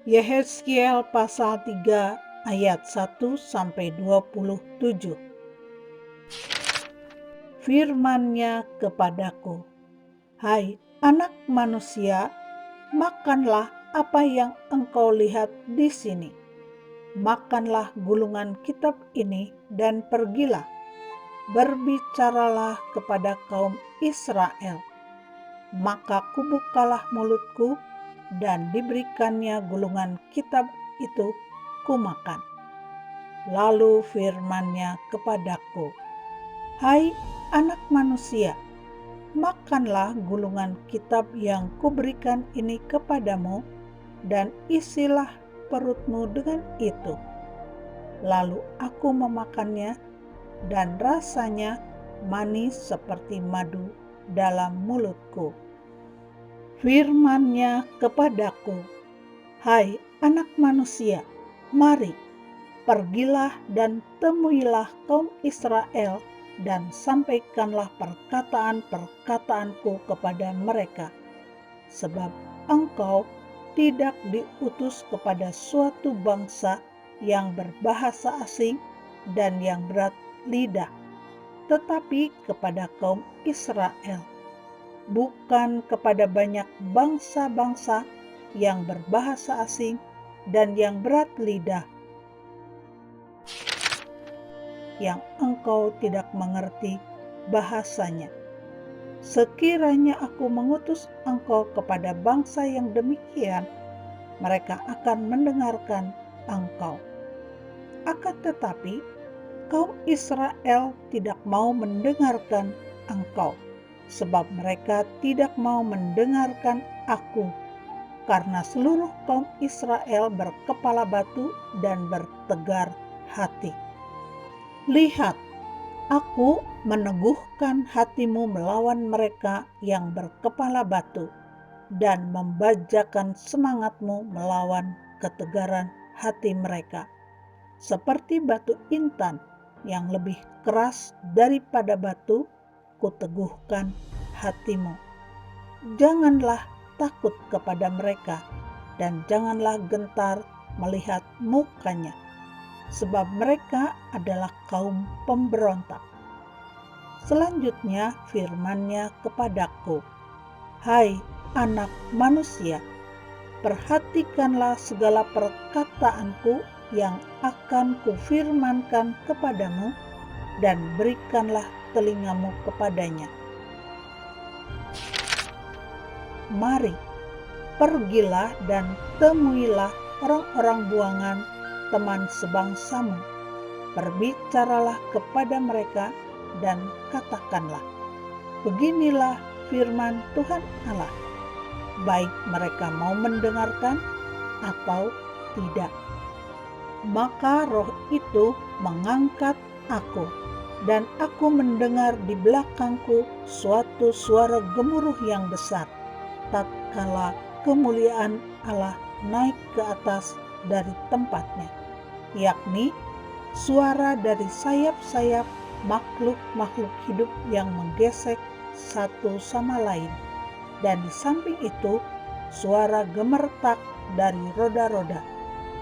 Yehezkiel pasal 3 ayat 1-27. Firman-Nya kepadaku, "Hai anak manusia, makanlah apa yang engkau lihat di sini. Makanlah gulungan kitab ini dan pergilah, berbicaralah kepada kaum Israel. Maka kubukalah mulutku dan diberikannya gulungan kitab itu kumakan." Lalu firman-Nya kepadaku, "Hai anak manusia, makanlah gulungan kitab yang kuberikan ini kepadamu dan isilah perutmu dengan itu." Lalu aku memakannya dan rasanya manis seperti madu dalam mulutku. Firman-Nya kepadaku, "Hai anak manusia, mari, pergilah dan temuilah kaum Israel dan sampaikanlah perkataan-perkataanku kepada mereka. Sebab engkau tidak diutus kepada suatu bangsa yang berbahasa asing dan yang berat lidah, tetapi kepada kaum Israel, bukan kepada banyak bangsa-bangsa yang berbahasa asing dan yang berat lidah, yang engkau tidak mengerti bahasanya. Sekiranya aku mengutus engkau kepada bangsa yang demikian, mereka akan mendengarkan engkau. Akan tetapi, kaum Israel tidak mau mendengarkan engkau, sebab mereka tidak mau mendengarkan aku, karena seluruh kaum Israel berkepala batu dan bertegar hati. Lihat, aku meneguhkan hatimu melawan mereka yang berkepala batu dan membajakan semangatmu melawan ketegaran hati mereka. Seperti batu intan yang lebih keras daripada batu, kuteguhkan hatimu. Janganlah takut kepada mereka dan janganlah gentar melihat mukanya, sebab mereka adalah kaum pemberontak. Selanjutnya firman-Nya kepadaku, "Hai anak manusia, perhatikanlah segala perkataanku yang akan kufirmankan kepadamu dan berikanlah telingamu kepadanya. Mari, pergilah dan temuilah orang-orang buangan teman sebangsamu. Berbicaralah kepada mereka dan katakanlah, beginilah firman Tuhan Allah, baik mereka mau mendengarkan atau tidak." Maka roh itu mengangkat aku, dan aku mendengar di belakangku suatu suara gemuruh yang besar, tatkala kemuliaan Allah naik ke atas dari tempatnya, yakni suara dari sayap-sayap makhluk-makhluk hidup yang menggesek satu sama lain. Dan di samping itu suara gemertak dari roda-roda,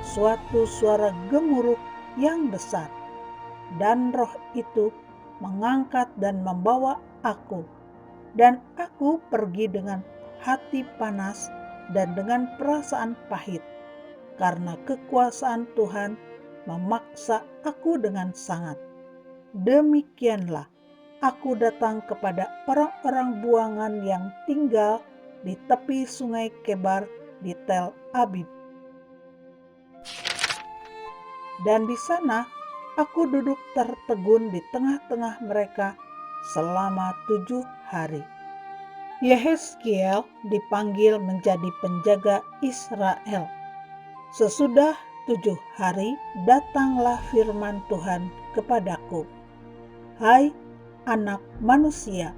suatu suara gemuruh yang besar. Dan roh itu mengangkat dan membawa aku, dan aku pergi dengan hati panas dan dengan perasaan pahit, karena kekuasaan Tuhan memaksa aku dengan sangat. Demikianlah aku datang kepada orang-orang buangan yang tinggal di tepi sungai Kebar di Tel Abib. Dan di sana aku duduk tertegun di tengah-tengah mereka selama 7 hari. Yehezkiel dipanggil menjadi penjaga Israel. Sesudah 7 hari datanglah firman Tuhan kepadaku, "Hai anak manusia,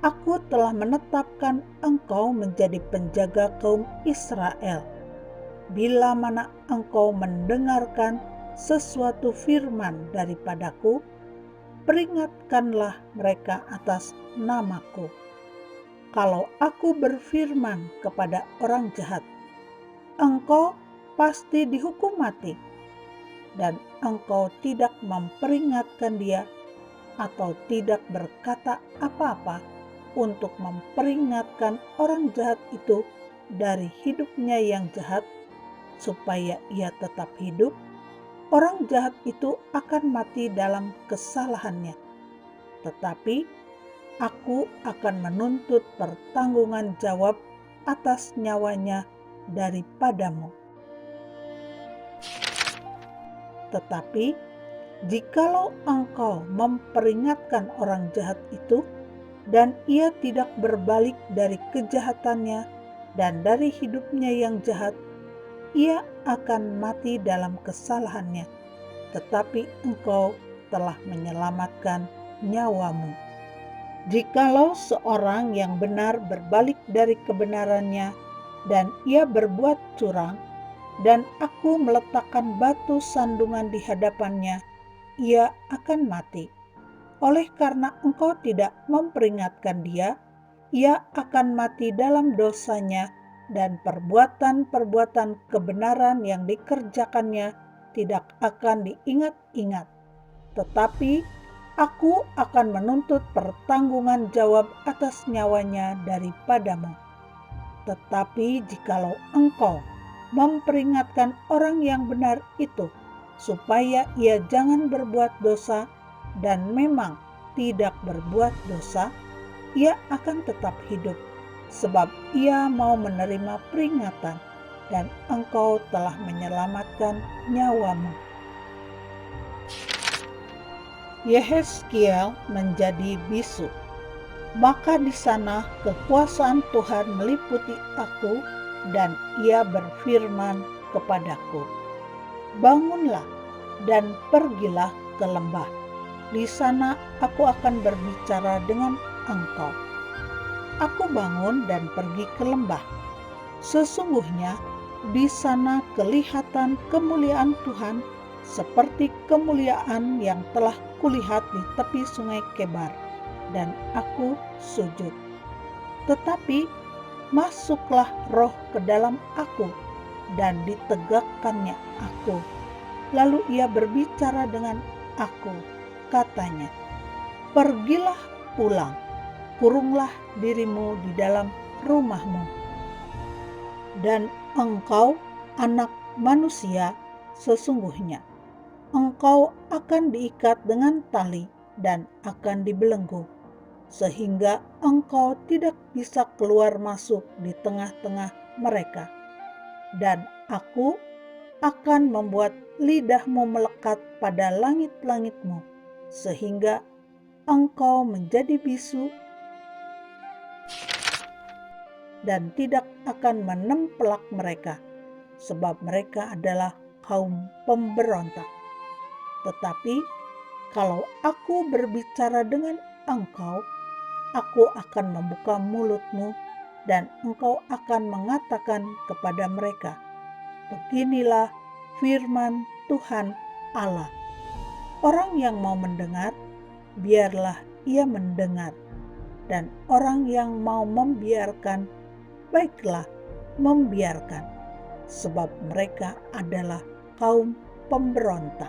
aku telah menetapkan engkau menjadi penjaga kaum Israel. Bila mana engkau mendengarkan sesuatu firman daripadaku, peringatkanlah mereka atas namaku. Kalau aku berfirman kepada orang jahat, engkau pasti dihukum mati, dan engkau tidak memperingatkan dia atau tidak berkata apa-apa untuk memperingatkan orang jahat itu dari hidupnya yang jahat, supaya ia tetap hidup, orang jahat itu akan mati dalam kesalahannya. Tetapi aku akan menuntut pertanggungan jawab atas nyawanya daripadamu. Tetapi jikalau engkau memperingatkan orang jahat itu, dan ia tidak berbalik dari kejahatannya dan dari hidupnya yang jahat, ia akan mati dalam kesalahannya, tetapi engkau telah menyelamatkan nyawamu. Jikalau seorang yang benar berbalik dari kebenarannya dan ia berbuat curang, dan aku meletakkan batu sandungan di hadapannya, ia akan mati. Oleh karena engkau tidak memperingatkan dia, ia akan mati dalam dosanya, dan perbuatan-perbuatan kebenaran yang dikerjakannya tidak akan diingat-ingat. Tetapi aku akan menuntut pertanggungan jawab atas nyawanya daripadamu. Tetapi jikalau engkau memperingatkan orang yang benar itu, supaya ia jangan berbuat dosa, dan memang tidak berbuat dosa, ia akan tetap hidup, sebab ia mau menerima peringatan, dan engkau telah menyelamatkan nyawamu. Yehezkiel menjadi bisu. Maka di sana kekuasaan Tuhan meliputi aku, dan ia berfirman kepadaku, bangunlah dan pergilah ke lembah. Di sana aku akan berbicara dengan engkau. Aku bangun dan pergi ke lembah. Sesungguhnya di sana kelihatan kemuliaan Tuhan, seperti kemuliaan yang telah kulihat di tepi sungai Kebar, dan aku sujud. Tetapi masuklah roh ke dalam aku, dan ditegakkannya aku. Lalu ia berbicara dengan aku, katanya, pergilah pulang, kurunglah dirimu di dalam rumahmu. Dan engkau, anak manusia, sesungguhnya engkau akan diikat dengan tali dan akan dibelenggu, sehingga engkau tidak bisa keluar masuk di tengah-tengah mereka. Dan aku akan membuat lidahmu melekat pada langit-langitmu, sehingga engkau menjadi bisu dan tidak akan menempelak mereka, sebab mereka adalah kaum pemberontak. Tetapi kalau aku berbicara dengan engkau, aku akan membuka mulutmu, dan engkau akan mengatakan kepada mereka, beginilah firman Tuhan Allah. Orang yang mau mendengar, biarlah ia mendengar, dan orang yang mau membiarkan, baiklah membiarkan, sebab mereka adalah kaum pemberontak.